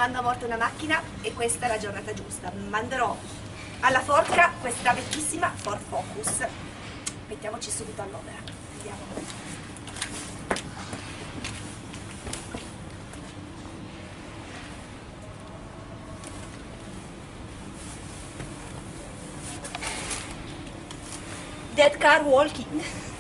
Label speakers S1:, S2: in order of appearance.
S1: mando a morte una macchina e questa è la giornata giusta. Manderò alla forca questa vecchissima Ford Focus. Mettiamoci subito all'opera. Andiamo. Dead car walking.